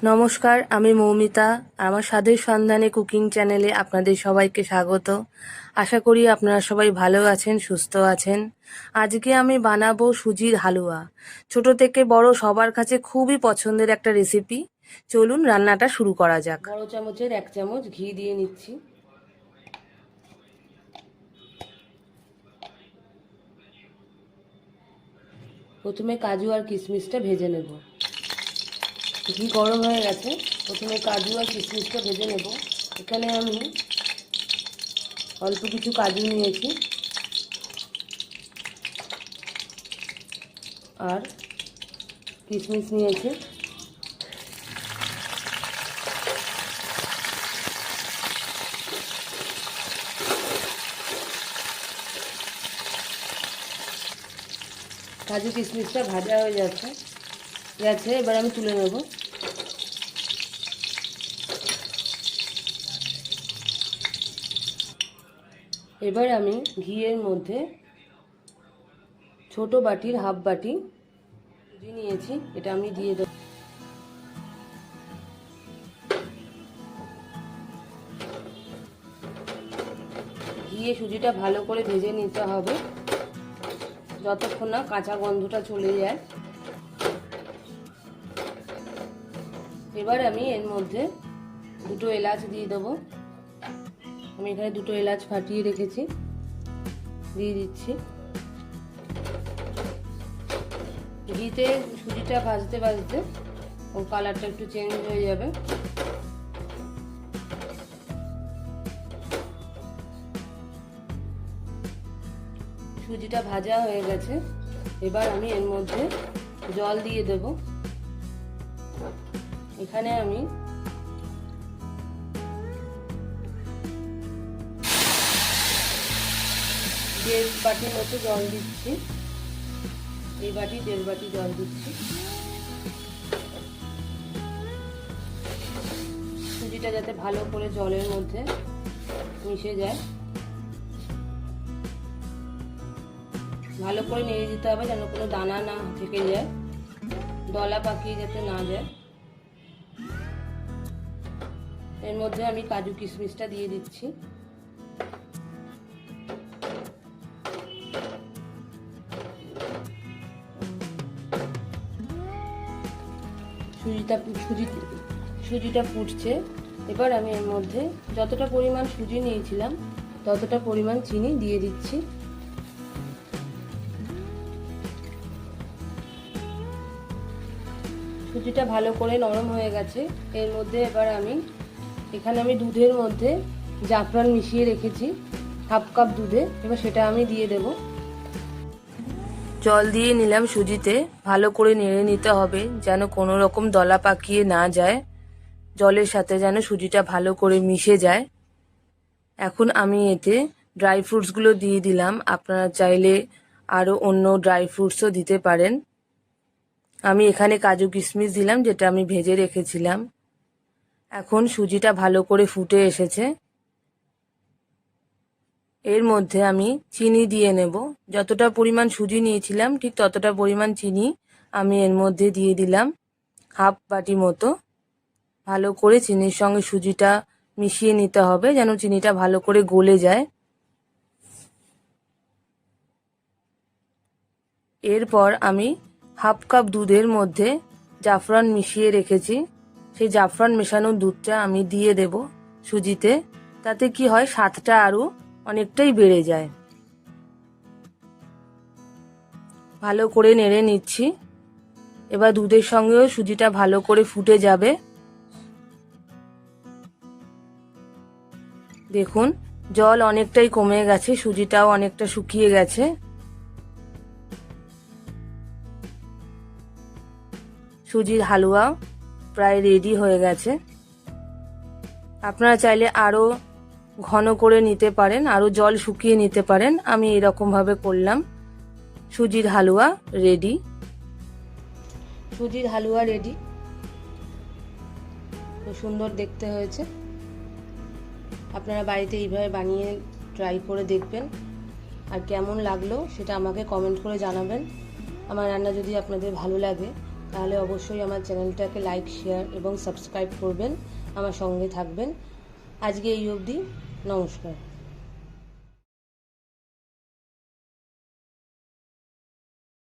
নমস্কার, আমি মৌমিতা। আমার স্বাদের সন্ধানে কুকিং চ্যানেলে আপনাদের সবাইকে স্বাগত। আশা করি আপনারা সবাই ভালো আছেন, সুস্থ আছেন। আজকে আমি বানাবো সুজির হালুয়া। ছোট থেকে বড় সবার কাছে খুবই পছন্দের একটা রেসিপি। চলুন রান্নাটা শুরু করা যাক। বড় চামচের 1 চামচ ঘি দিয়ে নিচ্ছি। প্রথমে কাজু আর কিশমিশটা ভেজে নেব। ঘি গরম হয়ে গেছে, প্রথমে কাজু আর কিশমিশটা ভেজে নেব। এখানে আমি অল্প কিছু কাজু নিয়েছি আর কিশমিশ নিয়েছি। কাজু কিশমিশটা ভাজা হয়ে গেছে, এবার আমি তুলে নেব। এবার আমি ঘিয়ের মধ্যে ছোট বাটির হাফ বাটি সুজি নিয়েছি, এটা আমি দিয়ে দেব। ঘিয়ে সুজিটা ভালো করে ভেজে নিতে হবে যতক্ষণ না কাঁচা গন্ধটা চলে যায়। এবার আমি এর মধ্যে 2 এলাচ দিয়ে দেবো। আমি এখানে 2 এলাচ ফাটিয়ে রেখেছি, দিয়ে দিচ্ছি। ঘিতে সুজিটা ভাজতে ভাজতে ও কালারটা একটু চেঞ্জ হয়ে যাবে। সুজিটা ভাজা হয়ে গেছে, এবার আমি এর মধ্যে জল দিয়ে দেব। এখানে আমি দেড় বাটির মতো জল দিচ্ছি। এই বাটি 1.5 বাটি জল দিচ্ছি। সুজিটা যাতে ভালো করে জলের মধ্যে মিশে যায়, ভালো করে নেড়ে দিতে হবে যেন কোনো দানা না থেকে যায়, দলা পাকিয়ে যাতে না যায়। এর মধ্যে আমি কাজু কিশমিশটা দিয়ে দিচ্ছি। সুজিটা ফুটছে। এবার আমি এর মধ্যে যতটা পরিমাণ সুজি নিয়েছিলাম ততটা পরিমাণ চিনি দিয়ে দিচ্ছি। সুজিটা ভালো করে নরম হয়ে গেছে। এর মধ্যে এবার এখানে আমি দুধের মধ্যে জাফরান মিশিয়ে রেখেছি, হাফ কাপ দুধে। এবার সেটা আমি দিয়ে দেব। জল দিয়ে নিলাম সুজিতে, ভালো করে নেড়ে নিতে হবে যেন কোনো রকম দলা পাকিয়ে না যায়, জলের সাথে যেন সুজিটা ভালো করে মিশে যায়। এখন আমি এতে ড্রাই ফ্রুটসগুলো দিয়ে দিলাম। আপনারা চাইলে আরও অন্য ড্রাই ফ্রুটসও দিতে পারেন। আমি এখানে কাজু কিশমিশ দিলাম, যেটা আমি ভেজে রেখেছিলাম। এখন সুজিটা ভালো করে ফুটে এসেছে। এর মধ্যে আমি চিনি দিয়ে নেব। যতটা পরিমাণ সুজি নিয়েছিলাম ঠিক ততটা পরিমাণ চিনি আমি এর মধ্যে দিয়ে দিলাম, হাফ বাটি মতো। ভালো করে চিনির সঙ্গে সুজিটা মিশিয়ে নিতে হবে যেন চিনিটা ভালো করে গলে যায়। এরপর আমি হাফ কাপ দুধের মধ্যে জাফরান মিশিয়ে রেখেছি, সেই জাফরান মেশানো দুধটা আমি দিয়ে দেব সুজিতে। তাতে কি হয়, স্বাদটা আরও অনেকটাই বেড়ে যায়। ভালো করে নেড়ে নিচ্ছি। এবার দুধের সঙ্গেও সুজিটা ভালো করে ফুটে যাবে। দেখুন জল অনেকটাই কমে গেছে, সুজিটাও অনেকটা শুকিয়ে গেছে। সুজির হালুয়া প্রায় রেডি হয়ে গেছে। আপনারা চাইলে আরও ঘন করে নিতে পারেন, আরও জল শুকিয়ে নিতে পারেন। আমি এরকমভাবে করলাম। সুজির হালুয়া রেডি। সুজির হালুয়া রেডি। খুব সুন্দর দেখতে হয়েছে। আপনারা বাড়িতে এইভাবে বানিয়ে ট্রাই করে দেখবেন, আর কেমন লাগলো সেটা আমাকে কমেন্ট করে জানাবেন। আমার রান্না যদি আপনাদের ভালো লাগে তাহলে অবশ্যই আমার চ্যানেলটাকে লাইক, শেয়ার এবং সাবস্ক্রাইব করবেন, আমার সঙ্গে থাকবেন। আজকে এই অবধি, নমস্কার।